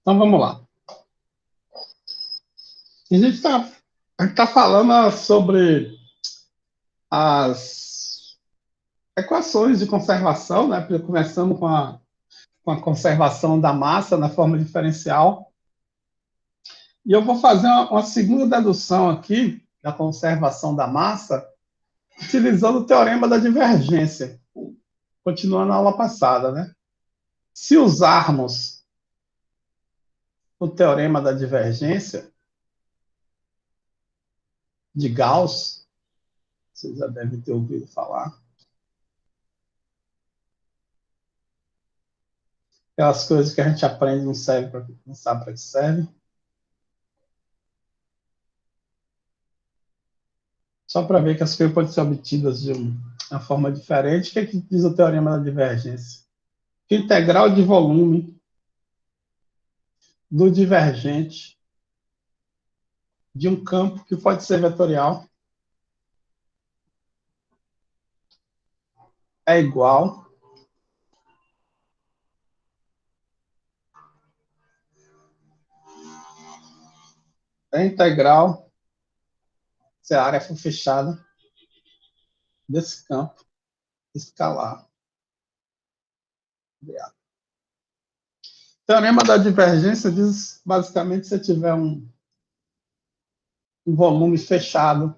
Então vamos lá. A gente tá falando sobre as equações de conservação, né? Começando com a conservação da massa na forma diferencial. E eu vou fazer uma segunda dedução aqui da conservação da massa, utilizando o teorema da divergência, continuando a aula passada, né? Se usarmos o teorema da divergência de Gauss, vocês já devem ter ouvido falar, aquelas coisas que a gente aprende não sabe para que serve. Só para ver que as coisas podem ser obtidas de uma forma diferente. O que, é que diz o teorema da divergência? Que a integral de volume do divergente de um campo que pode ser vetorial é igual à integral, se a área for fechada, desse campo escalar. O teorema da divergência diz, basicamente, se você tiver um volume fechado,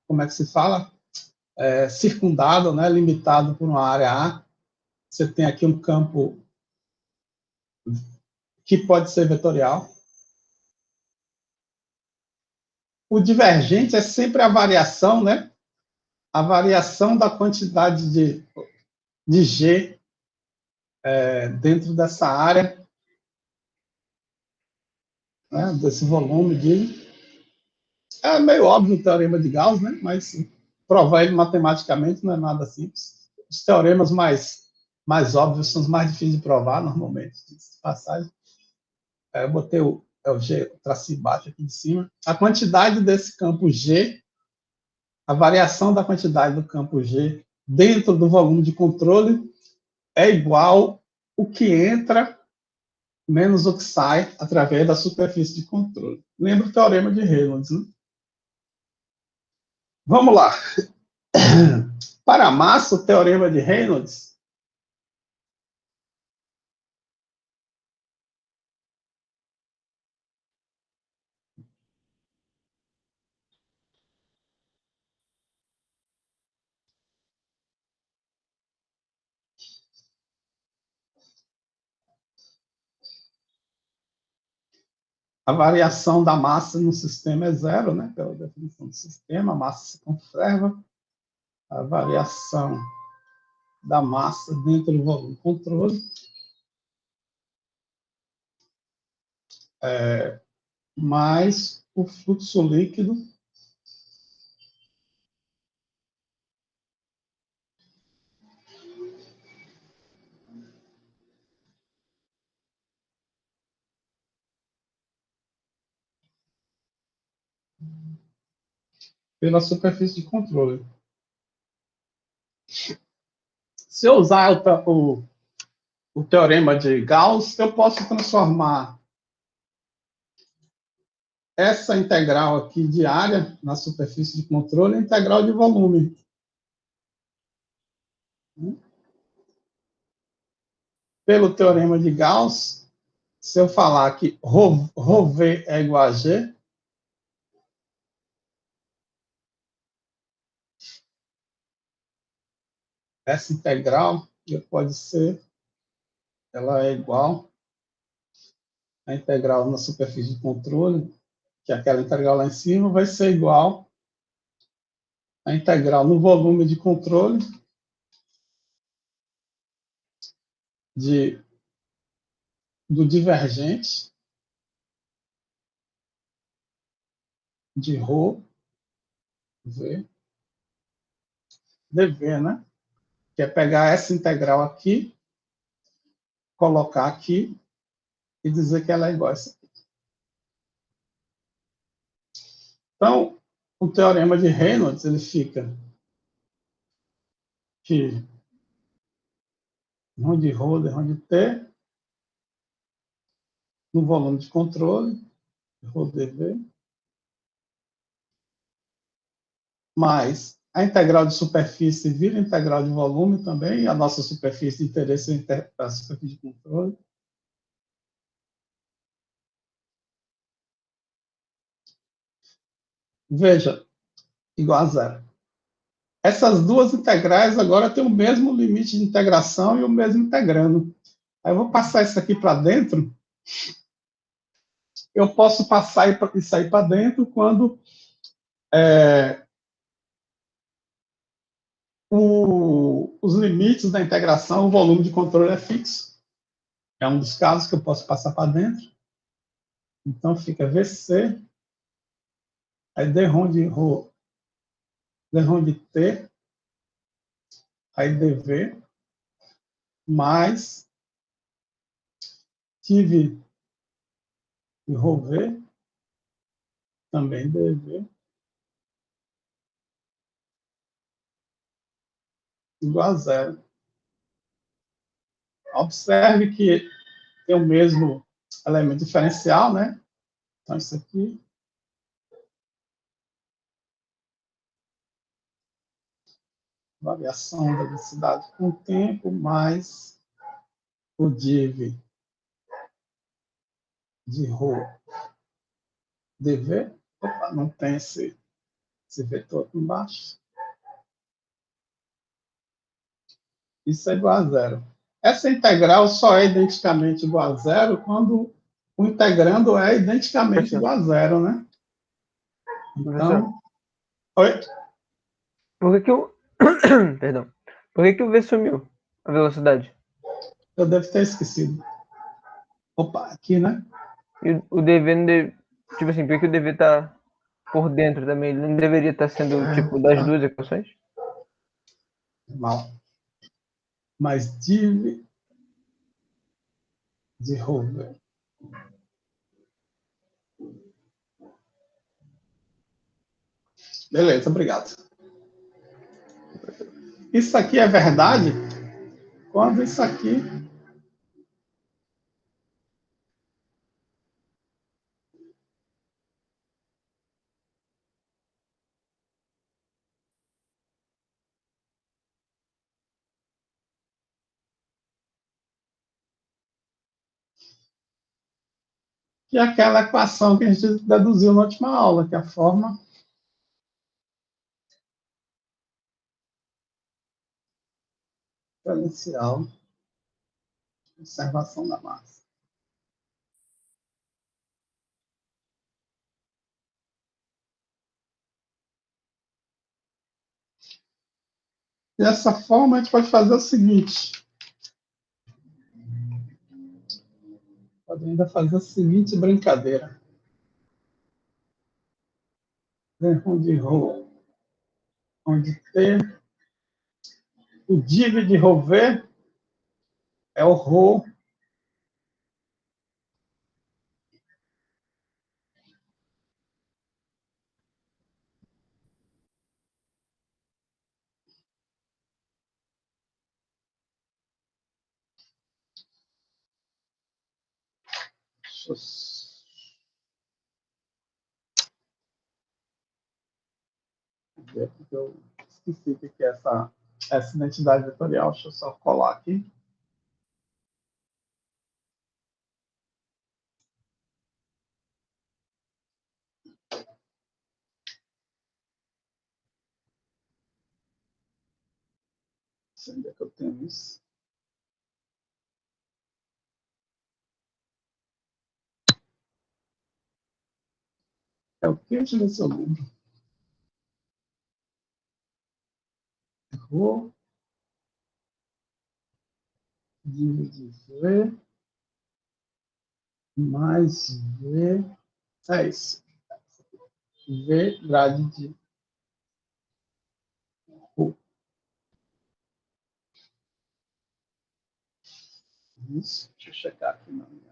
como é que se fala? Circundado, né, limitado por uma área A, você tem aqui um campo que pode ser vetorial. O divergente é sempre a variação, né? A variação da quantidade de G dentro dessa área, né? Desse volume de... É meio óbvio o teorema de Gauss, né? Mas provar ele matematicamente não é nada simples. Os teoremas mais óbvios são os mais difíceis de provar, normalmente. Passagem. Eu botei o G, o tracinho baixo aqui de cima. A quantidade desse campo G, a variação da quantidade do campo G dentro do volume de controle é igual o que entra menos o que sai através da superfície de controle. Lembra o teorema de Reynolds, né? Vamos lá. Para a massa, o teorema de Reynolds a variação da massa no sistema é zero, né? Pela definição do sistema, a massa se conserva. A variação da massa dentro do volume de controle mais o fluxo líquido pela superfície de controle. Se eu usar o teorema de Gauss, eu posso transformar essa integral aqui de área na superfície de controle em integral de volume. Pelo teorema de Gauss, se eu falar que ρV é igual a G, essa integral pode ser, ela é igual à integral na superfície de controle, que aquela integral lá em cima vai ser igual à integral no volume de controle do divergente de ρ, V, dV, né? Que é pegar essa integral aqui, colocar aqui e dizer que ela é igual a essa aqui. Então, o teorema de Reynolds, ele fica que ROM de rho, ROM de T, no volume de controle, rho dV, mais a integral de superfície vira integral de volume também, a nossa superfície de interesse é a superfície de controle. Veja, igual a zero. Essas duas integrais agora têm o mesmo limite de integração e o mesmo integrando. Aí eu vou passar isso aqui para dentro. Eu posso passar e sair para dentro quando os limites da integração, o volume de controle é fixo. É um dos casos que eu posso passar para dentro. Então fica VC, aí dρ de ρ, dρ de T, aí dV, mais tive de ρV, também dV, igual a zero. Observe que tem o mesmo elemento diferencial, né? Então, isso aqui, variação da densidade com o tempo, mais o div de ρ dV. Opa, não tem esse vetor aqui embaixo. Isso é igual a zero. Essa integral só é identicamente igual a zero quando o integrando é identicamente igual a zero, né? Então, oi? Por que que o... Perdão. Por que que o V sumiu? A velocidade. Eu devo ter esquecido. Opa, aqui, né? E o DV não deve... Tipo assim, por que que o DV tá por dentro também? Ele não deveria estar sendo, tipo, das Tá duas equações? mal. Mas div de ρ. Beleza, obrigado. Isso aqui é verdade quando isso aqui que é aquela equação que a gente deduziu na última aula, que é a forma diferencial de conservação da massa. Dessa forma, a gente pode fazer o seguinte. Pode ainda fazer a seguinte brincadeira. Onde ρ, onde T, o div de ρv é o ρ eu esqueci o que é essa identidade vetorial. Deixa eu só colar aqui. Onde é que eu tenho isso? É o que? Deixa eu ver se eu lembro. Rho dividido V mais V. É isso. V grade de Rho. Isso. Deixa eu checar aqui na minha.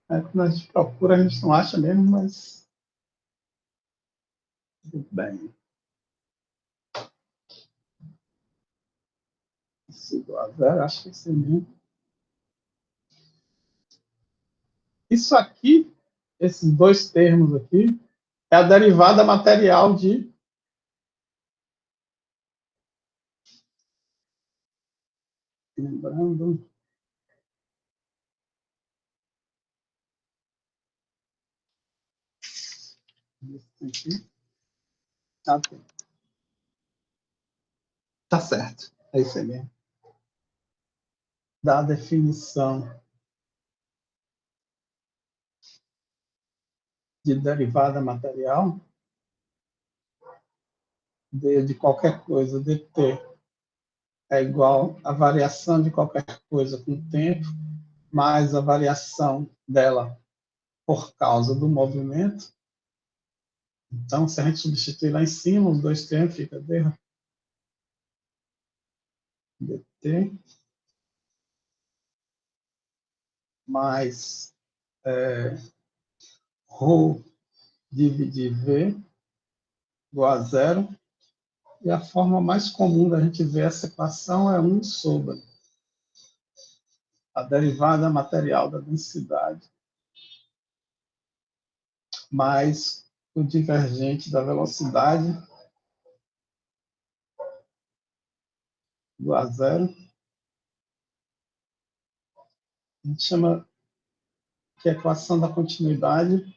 Quando a gente procura, a gente não acha mesmo, mas tudo bem. Isso igual a zero, acho que é isso mesmo. Isso aqui, esses dois termos aqui, é a derivada material de... Lembrando... Aqui. Tá certo, é isso aí mesmo. Da definição de derivada material, de qualquer coisa, dt é igual a variação de qualquer coisa com o tempo, mais a variação dela por causa do movimento. Então, se a gente substituir lá em cima, os dois termos, fica dt mais ρ dividir v igual a zero. E a forma mais comum da gente ver essa equação é 1 sobre a derivada material da densidade mais o divergente da velocidade igual a zero. A gente chama que é a equação da continuidade.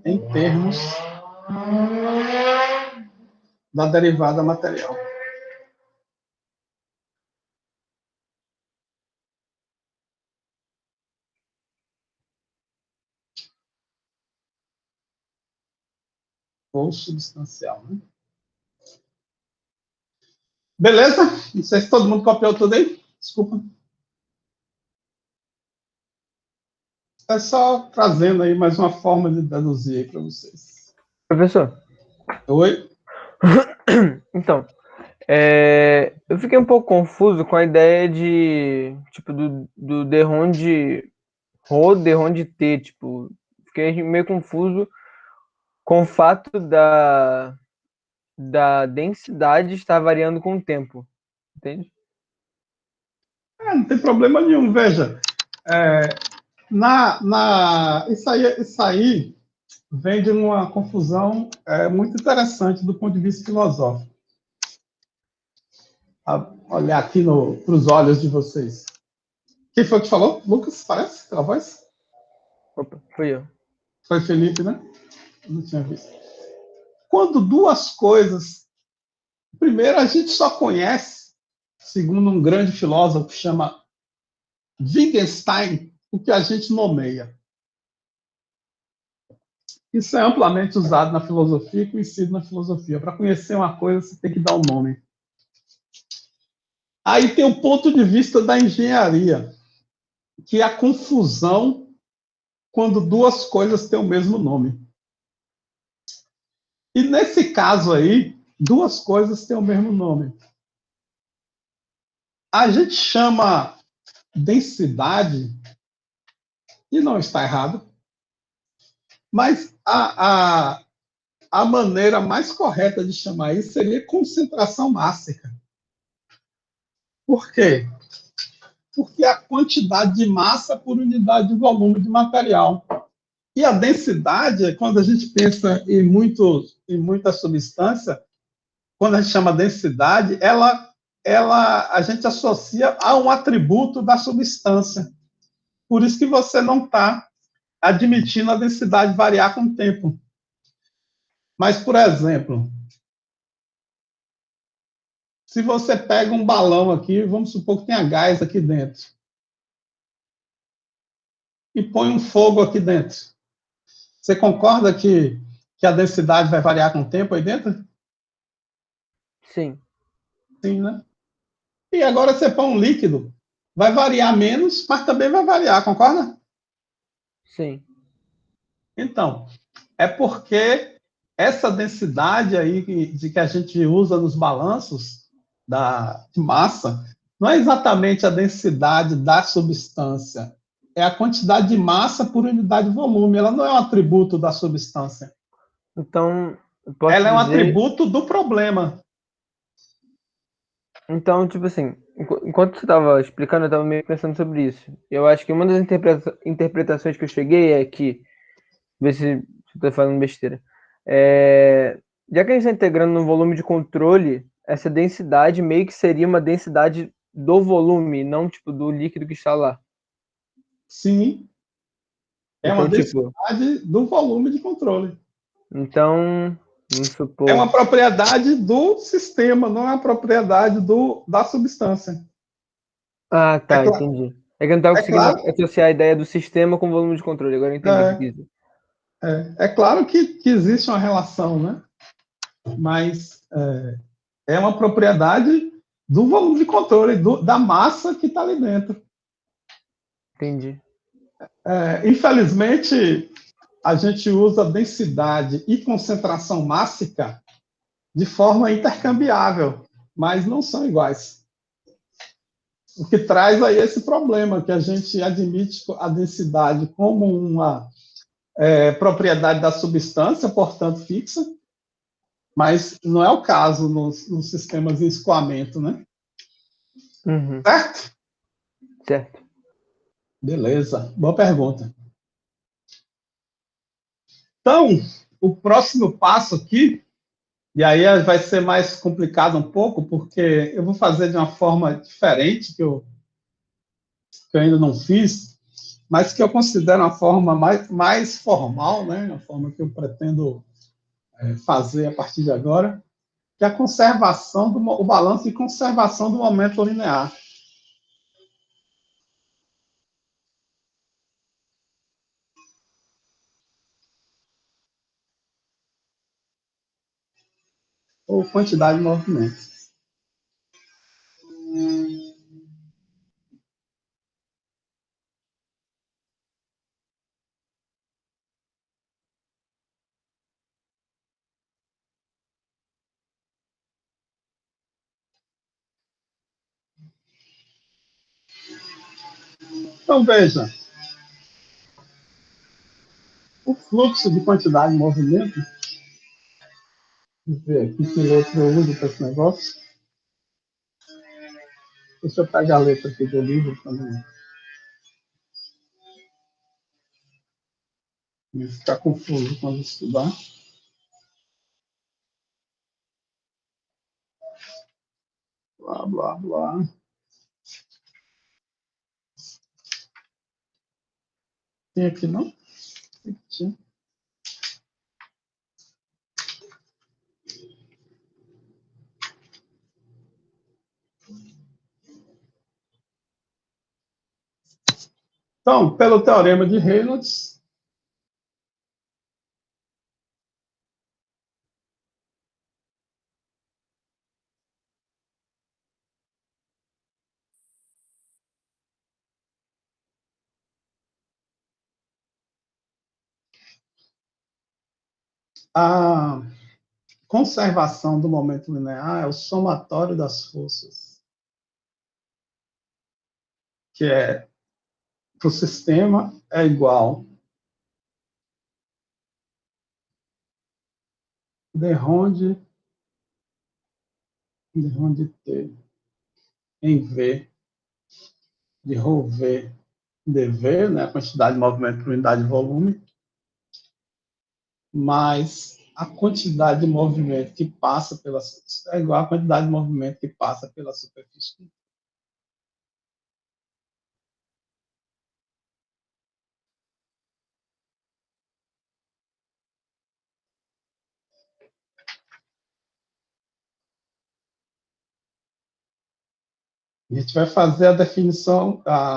Em termos da derivada material. Ou substancial, né? Beleza? Não sei se todo mundo copiou tudo aí. Desculpa. É só trazendo aí mais uma forma de deduzir aí para vocês. Professor? Oi? Então, eu fiquei um pouco confuso com a ideia de, tipo, do derrom de Rho, derrom de T, tipo, fiquei meio confuso com o fato da densidade estar variando com o tempo, entende? Não tem problema nenhum. Veja, isso aí vem de uma confusão muito interessante do ponto de vista filosófico. Olhar aqui para os olhos de vocês. Quem foi que falou? Lucas, parece? Pela voz? Opa, foi eu. Foi Felipe, né? Eu não tinha visto. Quando duas coisas... Primeiro, a gente só conhece, segundo um grande filósofo que chama Wittgenstein, o que a gente nomeia. Isso é amplamente usado na filosofia e conhecido na filosofia. Para conhecer uma coisa, você tem que dar um nome. Aí tem o ponto de vista da engenharia, que é a confusão quando duas coisas têm o mesmo nome. E nesse caso aí, duas coisas têm o mesmo nome. A gente chama densidade, e não está errado, mas a maneira mais correta de chamar isso seria concentração mássica. Por quê? Porque a quantidade de massa por unidade de volume de material. E a densidade, quando a gente pensa em muita substância, quando a gente chama densidade, a gente associa a um atributo da substância. Por isso que você não está admitindo a densidade variar com o tempo. Mas, por exemplo, se você pega um balão aqui, vamos supor que tenha gás aqui dentro, e põe um fogo aqui dentro, você concorda que a densidade vai variar com o tempo aí dentro? Sim. Sim, né? E agora você põe um líquido, vai variar menos, mas também vai variar, concorda? Sim. Então, é porque essa densidade aí de que a gente usa nos balanços de massa não é exatamente a densidade da substância, é a quantidade de massa por unidade de volume. Ela não é um atributo da substância. Então, eu posso Ela é um dizer. atributo do problema. Então, tipo assim, enquanto você estava explicando, eu estava meio pensando sobre isso. Eu acho que uma das interpretações que eu cheguei é que, ver se eu estou falando besteira, já que a gente está integrando no volume de controle, essa densidade meio que seria uma densidade do volume, não tipo do líquido que está lá. Sim, é uma Então, tipo, densidade do volume de controle. então, vamos É uma supor. propriedade do sistema, não é uma propriedade da substância. Ah, É, tá, entendi. É que eu não estava é conseguindo claro, associar a ideia do sistema com o volume de controle. Agora eu entendi o que quis dizer. é claro que existe uma relação, né? Mas é uma propriedade do volume de controle, da massa que está ali dentro. Entendi. Infelizmente, a gente usa densidade e concentração mássica de forma intercambiável, mas não são iguais. O que traz aí esse problema, que a gente admite a densidade como uma propriedade da substância, portanto fixa, mas não é o caso nos sistemas de escoamento, né? Uhum. Certo? Certo. Beleza, boa pergunta. Então, o próximo passo aqui, e aí vai ser mais complicado um pouco, porque eu vou fazer de uma forma diferente, que eu ainda não fiz, mas que eu considero uma forma mais formal, né? Uma forma que eu pretendo fazer a partir de agora, que é a conservação, o balanço e conservação do momento linear. Ou quantidade de movimentos. Então, veja, o fluxo de quantidade de movimento, deixa eu ver aqui que letra eu uso para esse negócio. Deixa eu pegar a letra aqui do livro também. Não ficar confuso quando estudar. Blá, blá, blá. Tem aqui, não? Tinha. Então, pelo teorema de Reynolds, a conservação do momento linear é o somatório das forças, que é para o sistema é igual d ronde T em V de ρ V dV, né, a quantidade de movimento por unidade de volume, mais a quantidade de movimento que passa pela é igual à quantidade de movimento que passa pela superfície. A gente vai fazer a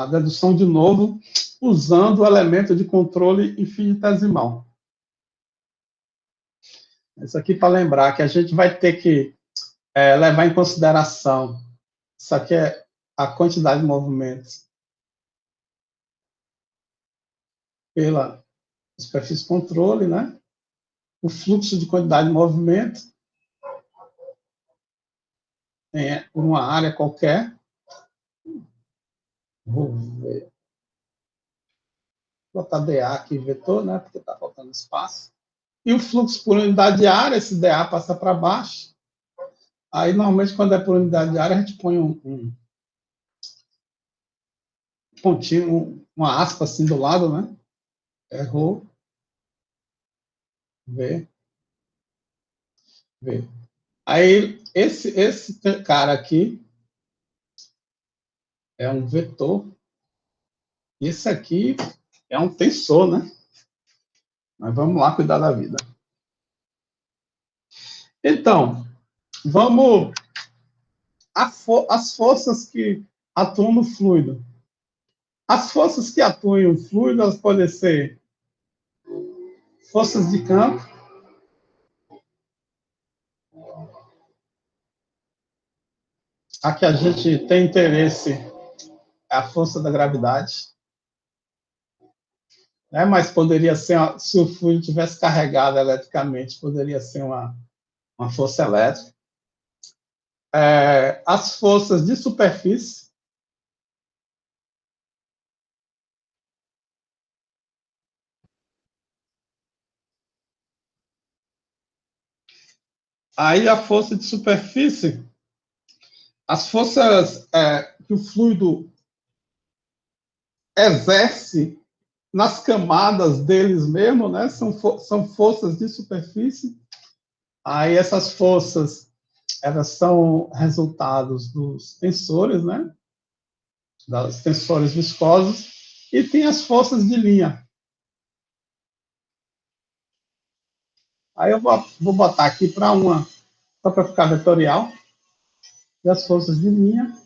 dedução de novo, usando o elemento de controle infinitesimal. Isso aqui para lembrar que a gente vai ter que levar em consideração, isso aqui é a quantidade de movimentos pela superfície controle, né? o fluxo de quantidade de movimento por uma área qualquer. Vou ver. Vou botar dA aqui, vetor, né, porque está faltando espaço. E o fluxo por unidade de área, esse dA passa para baixo. Aí, normalmente, quando é por unidade de área, a gente põe um pontinho, uma aspa assim do lado, né? Errou. V. V. Aí, esse cara aqui é um vetor. E esse aqui é um tensor, né? Mas vamos lá cuidar da vida. Então, vamos... As forças que atuam no fluido. As forças que atuam no fluido, elas podem ser forças de campo, a que a gente tem interesse é a força da gravidade, né? Mas poderia ser, se o fluido tivesse carregado eletricamente, poderia ser uma força elétrica. As forças de superfície, aí a força de superfície, as forças que o fluido exerce nas camadas deles mesmo, né? São forças de superfície. Aí essas forças, elas são resultados dos tensores, né? Das tensores viscosos, e tem as forças de linha. Aí eu vou botar aqui para só para ficar vetorial, e as forças de linha,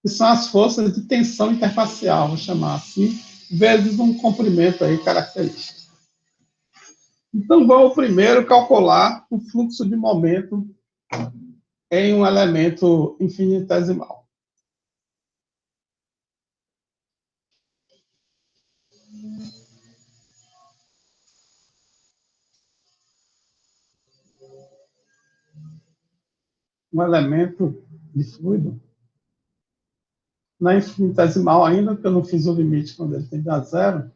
que são as forças de tensão interfacial, vou chamar assim, vezes um comprimento aí característico. Então, vamos primeiro calcular o fluxo de momento em um elemento infinitesimal. Um elemento de fluido. Na infinitesimal ainda, porque eu não fiz o limite quando ele tem a zero.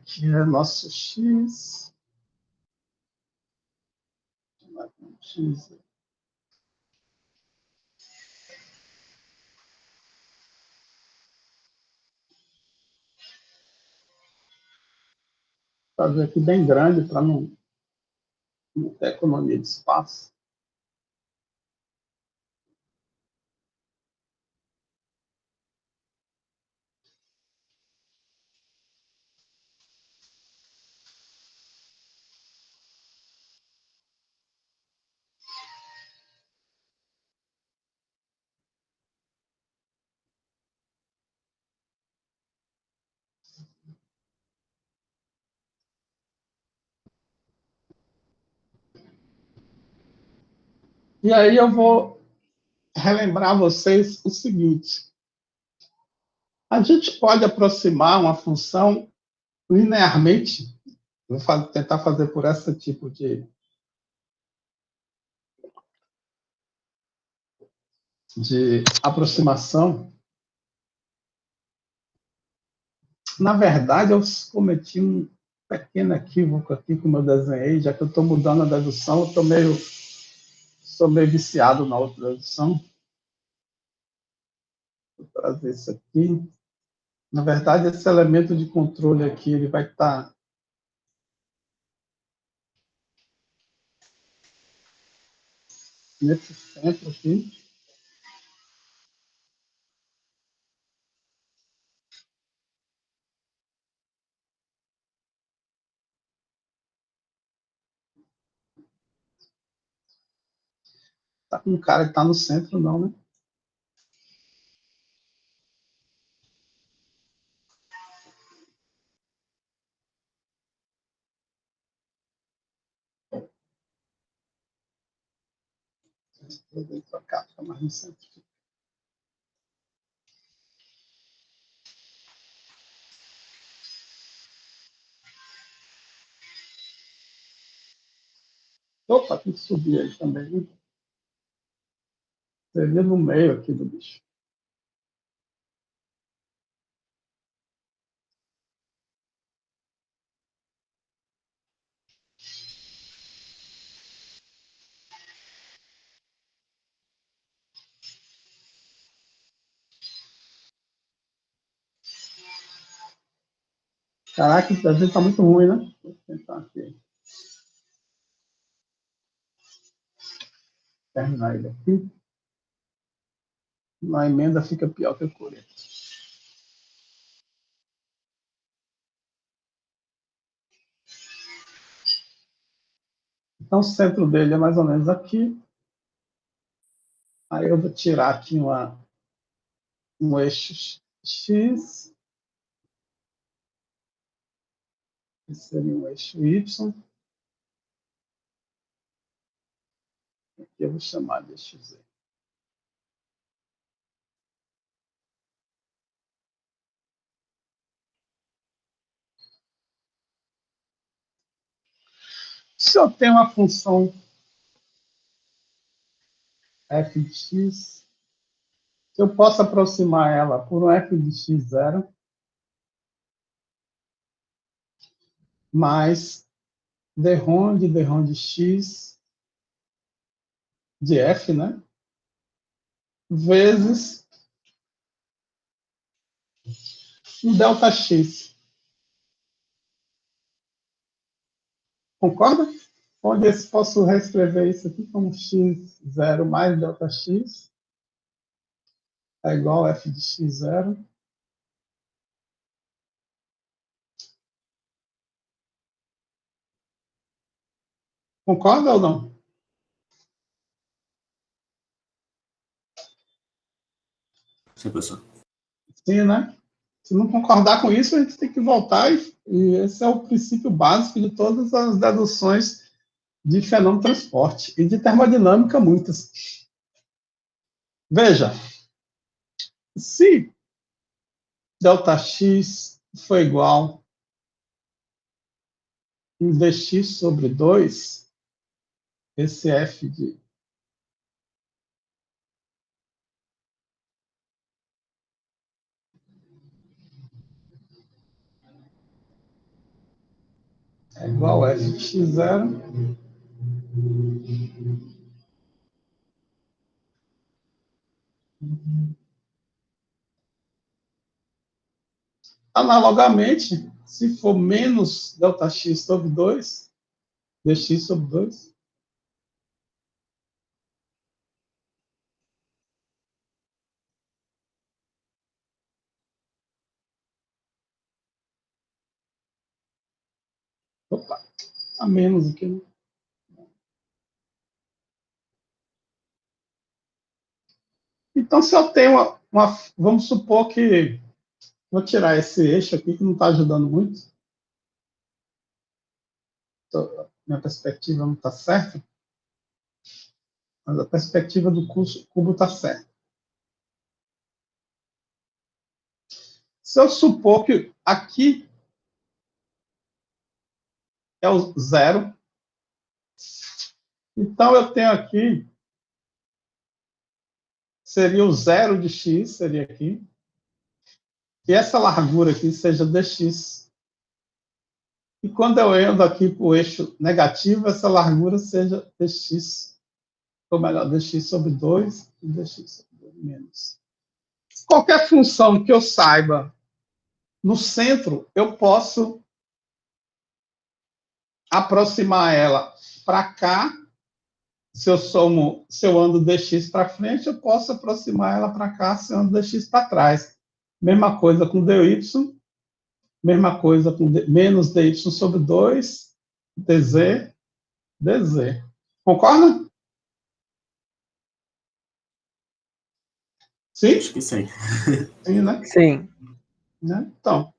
Que é nosso x. X. Fazer aqui bem grande para não ter economia de espaço. E aí eu vou relembrar a vocês o seguinte. A gente pode aproximar uma função linearmente. Vou tentar fazer por esse tipo de aproximação. Na verdade, eu cometi um pequeno equívoco aqui como eu desenhei, já que eu estou mudando a dedução, eu sou meio viciado na outra dedução. Vou trazer isso aqui. Na verdade, esse elemento de controle aqui, ele vai estar nesse centro aqui. Tá com um cara que está no centro, não, né? Vou trocar, fica mais no centro. Opa, tem que subir aí também, né? Seria no meio aqui do bicho. Caraca, o desenho tá muito ruim, né? Vou tentar aqui. Terminar ele aqui. Na emenda fica pior que o coreto. Então, o centro dele é mais ou menos aqui. Aí eu vou tirar aqui um eixo X. Esse seria um eixo Y. Aqui eu vou chamar de eixo Z. Se eu tenho uma função f de x, eu posso aproximar ela por um f de x0 mais d-ROM de x de f, né? Vezes um delta x. Concorda? Onde eu posso reescrever isso aqui como x0 mais delta x é igual a f de x0. Concorda ou não? Sim, professor. Sim, né? Se não concordar com isso, a gente tem que voltar e esse é o princípio básico de todas as deduções de fenômeno transporte e de termodinâmica muitas. Veja, se ΔX for igual em dx sobre 2, esse f de é igual a f de x0 analogamente, se for menos ΔX sobre 2, dx sobre 2, opa, a menos aqui, né? Então, se eu tenho vamos supor que, vou tirar esse eixo aqui que não está ajudando muito, minha perspectiva não está certa, mas a perspectiva do cubo está certa. Se eu supor que aqui é o zero, então eu tenho aqui, seria o zero de x, seria aqui, e essa largura aqui seja dx. E quando eu ando aqui para o eixo negativo, essa largura seja dx, ou melhor, dx sobre 2 e dx sobre 2 menos. Qualquer função que eu saiba no centro, eu posso aproximar ela para cá. Se eu ando dx para frente, eu posso aproximar ela para cá se eu ando dx para trás. Mesma coisa com dy, mesma coisa com menos dy sobre 2, dz, dz. Concorda? Sim? Acho que sim. Sim, né? Sim. Né? Então,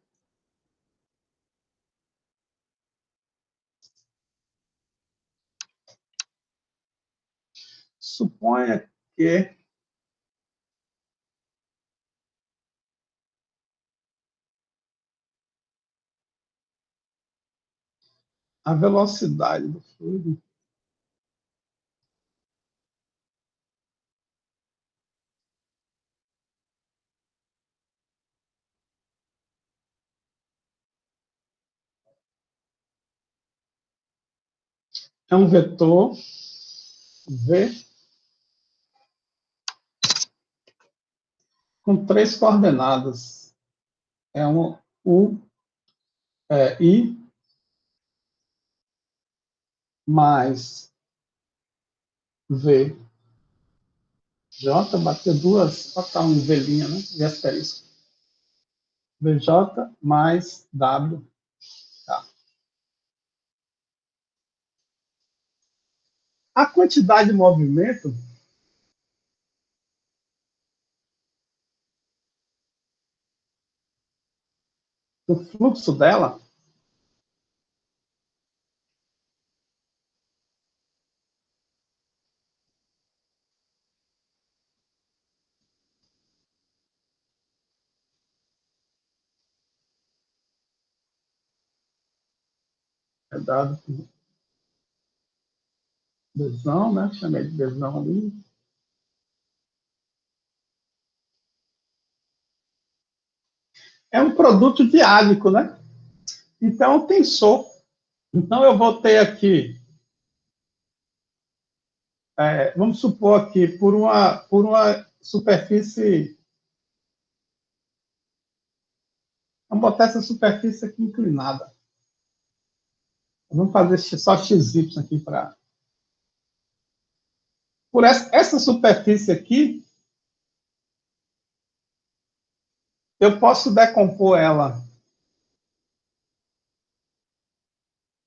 suponha que a velocidade do fluido é um vetor V com 3 coordenadas. É um I mais V. J, bater duas, botar um V'inha, né? V asterisco. VJ mais W. Tá. A quantidade de movimento do fluxo dela é dado por Bzão, né? Chamei de Bzão ali. É um produto diádico, né? Então, é um tensor. Então, eu vou ter aqui, vamos supor aqui, por uma superfície, vamos botar essa superfície aqui inclinada. Vamos fazer só XY aqui para... Por essa superfície aqui, eu posso decompor ela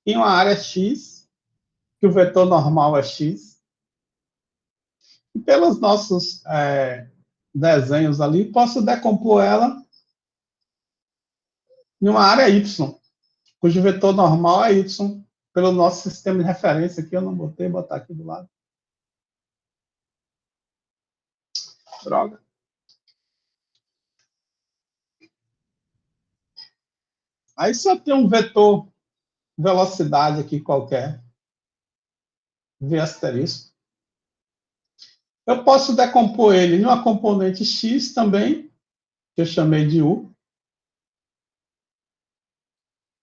em uma área X, que o vetor normal é X, e pelos nossos desenhos ali, posso decompor ela em uma área Y, cujo vetor normal é Y, pelo nosso sistema de referência aqui, eu não botei, vou botar aqui do lado. Droga. Aí só tem um vetor velocidade aqui qualquer, V asterisco. Eu posso decompor ele em uma componente X também, que eu chamei de U,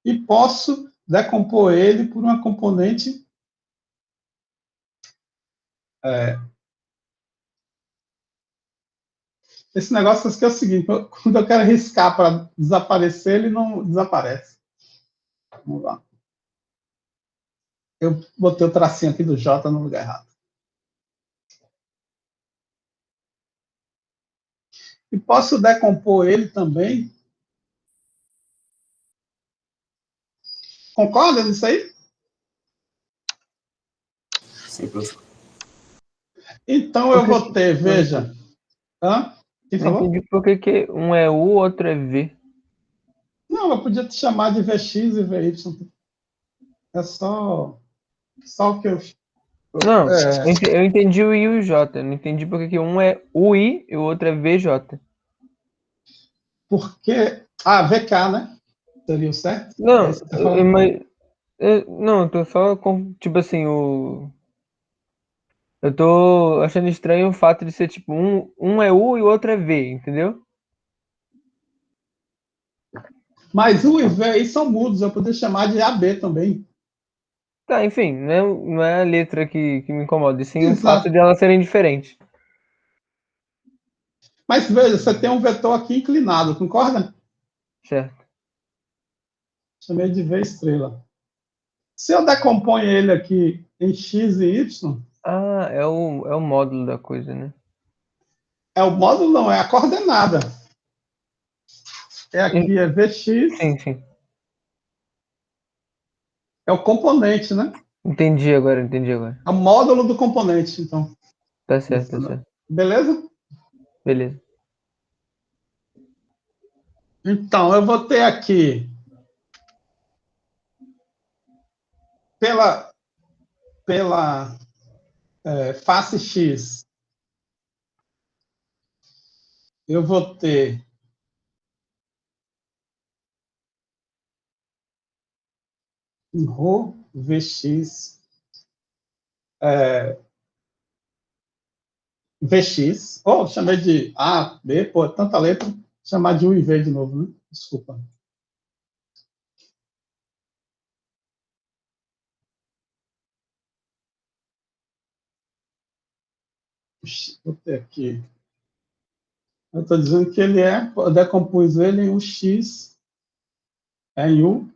e posso decompor ele por uma componente esse negócio aqui é o seguinte, quando eu quero riscar para desaparecer, ele não desaparece. Vamos lá. Eu botei o tracinho aqui do J no lugar errado. E posso decompor ele também. Concorda nisso aí? Sim, professor. Então eu vou ter, veja. Hã? Quem Não falou? entendi por que um é U, outro é V. Não, eu podia te chamar de VX e VY. É só o que eu. Não, eu entendi o I e o J. Eu não entendi por que um é UI e o outro é VJ. Porque. VK, né? Seria o certo? É Não, isso que você falou? não, eu tô só com, tipo assim, eu tô achando estranho o fato de ser tipo, um é U e o outro é V, entendeu? Mas U e V aí são mudos, eu poderia chamar de AB também. Tá, enfim, não é a letra que me incomoda, e sim o fato Exato. de elas serem diferentes. Mas veja, você tem um vetor aqui inclinado, concorda? Certo. Chamei de V estrela. Se eu decomponho ele aqui em X e Y, Ah, é o módulo da coisa, né? é o módulo, não, é a coordenada. Aqui é Vx, Sim, sim. é o componente, né? Entendi agora, entendi agora. É o módulo do componente, então. Tá certo, tá certo. Beleza? Beleza. Então, eu vou ter aqui, pela face x, eu vou ter em ρ Vx, Vx, chamei de A, B, pô, tanta letra, chamar de U e V de novo, né? Desculpa. Vou ter aqui. Eu estou dizendo que ele eu decompus ele em UX, em U,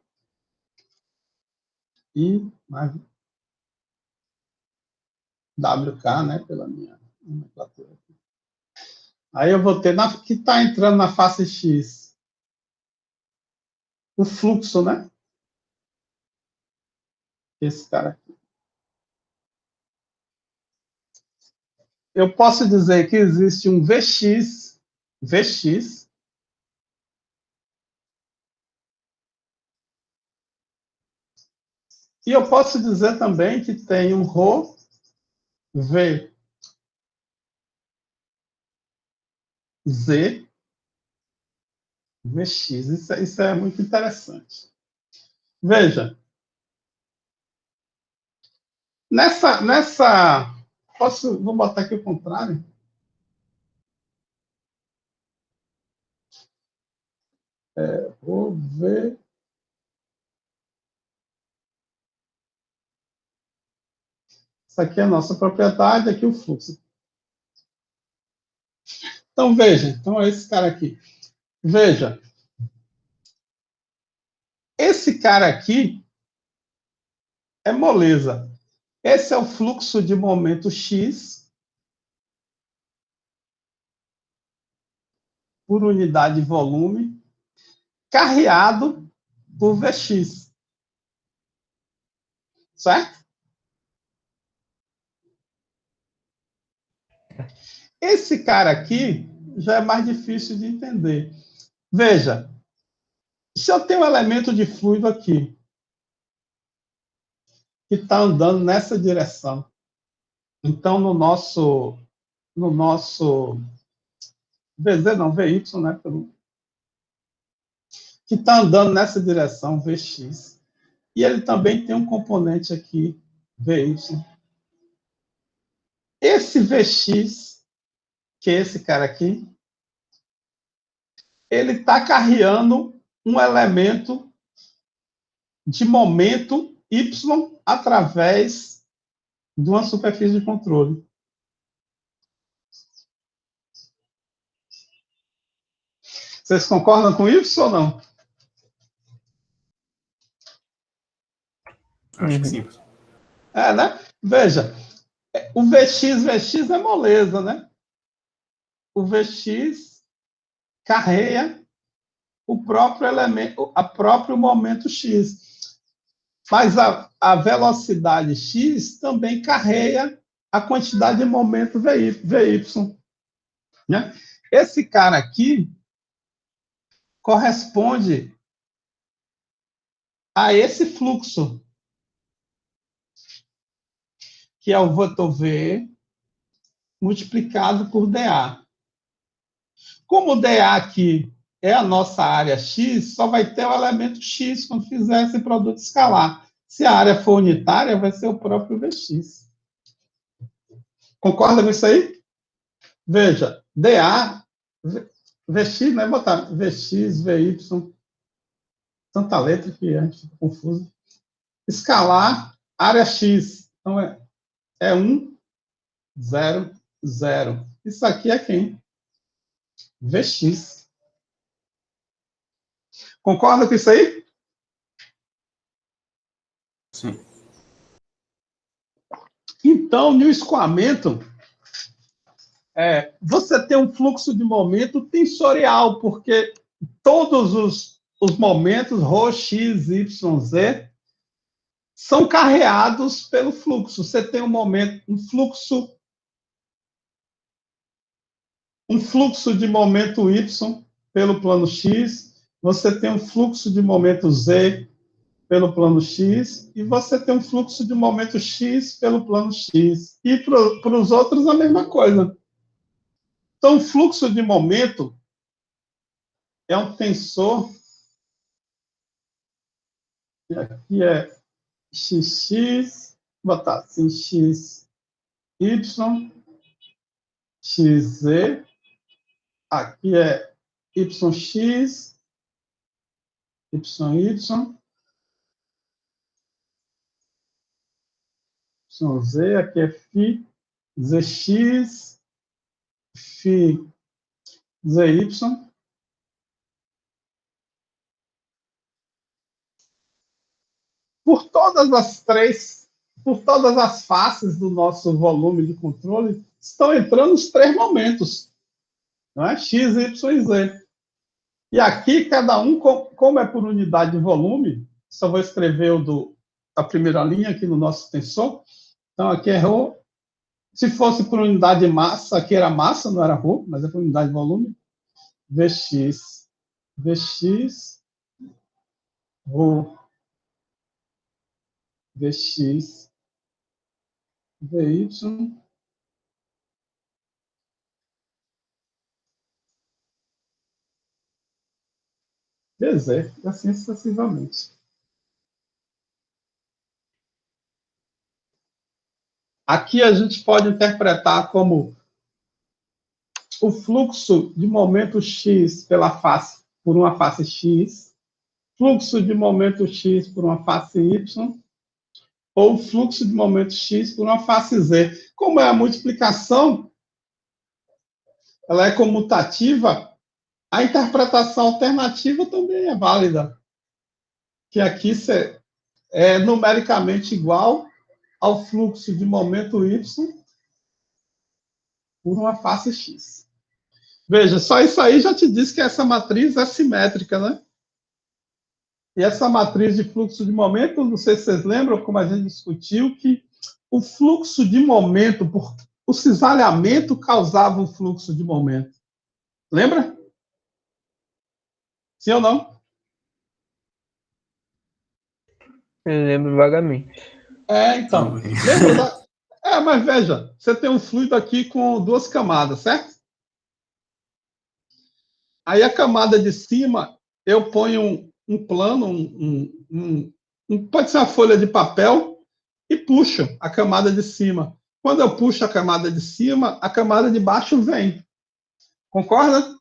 e mais WK, né, pela minha nomenclatura. Aí eu vou ter, que está entrando na face X, o fluxo, né? Esse cara aqui. Eu posso dizer que existe um Vx, e eu posso dizer também que tem um ρ, V, Z, Vx. Isso é muito interessante. Veja, vou botar aqui o contrário. Vou ver. Isso aqui é a nossa propriedade, aqui o fluxo. Então, veja, então é esse cara aqui. Veja, esse cara aqui é moleza. Esse é o fluxo de momento x por unidade de volume, carreado por Vx. Certo? Esse cara aqui já é mais difícil de entender. Veja, se eu tenho um elemento de fluido aqui, que está andando nessa direção, então no nosso VZ, não, VY, né, que está andando nessa direção, Vx, e ele também tem um componente aqui, Vy. Esse Vx, que é esse cara aqui, ele está carregando um elemento de momento y através de uma superfície de controle. Vocês concordam com isso ou não? Acho que sim. Né? Veja, o Vx é moleza, né? O Vx carrega o próprio elemento, a próprio momento x. Mas a velocidade x também carrega a quantidade de momento Vy. Né? Esse cara aqui corresponde a esse fluxo, que é o vetor V multiplicado por dA. Como o dA aqui é a nossa área x, só vai ter o elemento x quando fizer esse produto escalar. Se a área for unitária, vai ser o próprio Vx. Concorda com isso aí? Veja, dA, Vx, né? Botar Vx, Vy, tanta letra que a gente fica confuso. Escalar, área x. Então, é 1, 0, 0. Isso aqui é quem? Vx. Concorda com isso aí? Sim. Então, no escoamento, você tem um fluxo de momento tensorial, porque todos os momentos, ρ, x, y, z, são carreados pelo fluxo. Você tem um fluxo de momento y pelo plano x, você tem um fluxo de momento z pelo plano X, e você tem um fluxo de momento X pelo plano X. E para os outros, a mesma coisa. Então, o fluxo de momento é um tensor, e aqui é XX, vou botar assim, XY, XZ, aqui é YX, YY, YZ, aqui é Φ, ZX, Φ, ZY. Por todas as faces do nosso volume de controle, estão entrando os três momentos, não é? X, Y e Z. E aqui, cada um, como é por unidade de volume, só vou escrever a primeira linha aqui no nosso tensor. Então, aqui é ρ. Se fosse por unidade de massa, aqui era massa, não era ρ, mas é por unidade de volume. Vx, Vx, ρ, Vx, Vy, Vz, e assim sucessivamente. Aqui a gente pode interpretar como o fluxo de momento x por uma face x, fluxo de momento x por uma face y, ou fluxo de momento x por uma face z. Como é a multiplicação, ela é comutativa, a interpretação alternativa também é válida, que aqui é numericamente igual ao fluxo de momento y por uma face x. Veja, só isso aí já te diz que essa matriz é simétrica, né? E essa matriz de fluxo de momento, não sei se vocês lembram, como a gente discutiu, que o fluxo de momento, o cisalhamento causava o fluxo de momento. Lembra? Sim ou não? Eu lembro vagamente. Então. Lembra? Mas veja, você tem um fluido aqui com duas camadas, certo? Aí a camada de cima, eu ponho um plano, pode ser uma folha de papel, e puxo a camada de cima. Quando eu puxo a camada de cima, a camada de baixo vem. Concorda?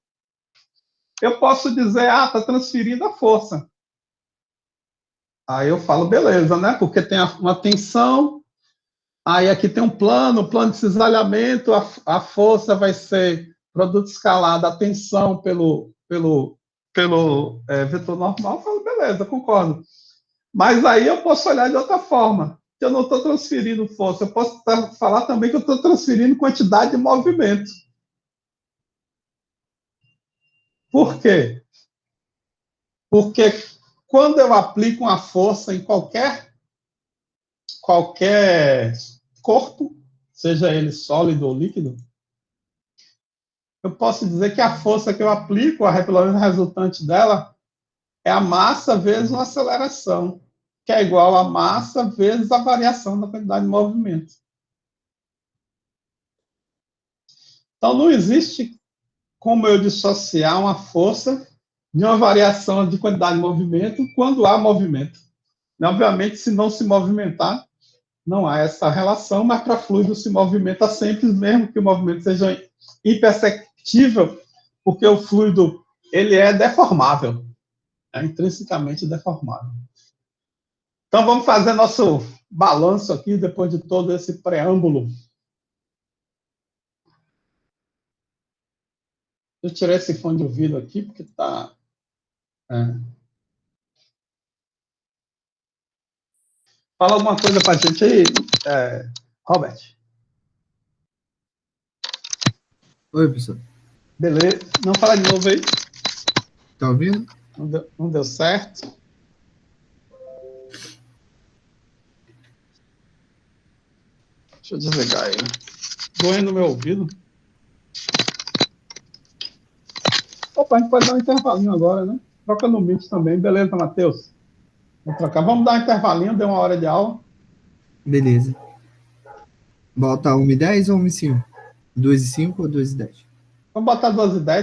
Eu posso dizer, está transferindo a força. Aí eu falo, beleza, né? Porque tem uma tensão, aí aqui tem um plano de cisalhamento, a força vai ser produto escalar da tensão pelo vetor normal. Eu falo, beleza, concordo. Mas aí eu posso olhar de outra forma, que eu não estou transferindo força, eu posso falar também que eu estou transferindo quantidade de movimento. Por quê? Porque quando eu aplico uma força em qualquer corpo, seja ele sólido ou líquido, eu posso dizer que a força que eu aplico, pelo menos a resultante dela, é a massa vezes uma aceleração, que é igual a massa vezes a variação da quantidade de movimento. Então, não existe como eu dissociar uma força de uma variação de quantidade de movimento quando há movimento. Obviamente, se não se movimentar, não há essa relação, mas para fluido se movimenta sempre, mesmo que o movimento seja imperceptível, porque o fluido ele é deformável, é intrinsecamente deformável. Então, vamos fazer nosso balanço aqui, depois de todo esse preâmbulo. Eu tirei esse fone de ouvido aqui, porque está... Fala alguma coisa para a gente aí, Robert. Oi, professor. Beleza. Não fala de novo aí. Tá ouvindo? Não deu certo. Deixa eu desligar aí. Doendo no meu ouvido. Opa, a gente pode dar um intervalinho agora, né? Troca no Meet também. Beleza, Matheus? Vou trocar. Vamos dar um intervalinho, deu 1 hora de aula. Beleza. Bota 1h10 ou 1h05? 2h05 ou 2h10? Vamos botar 2h10.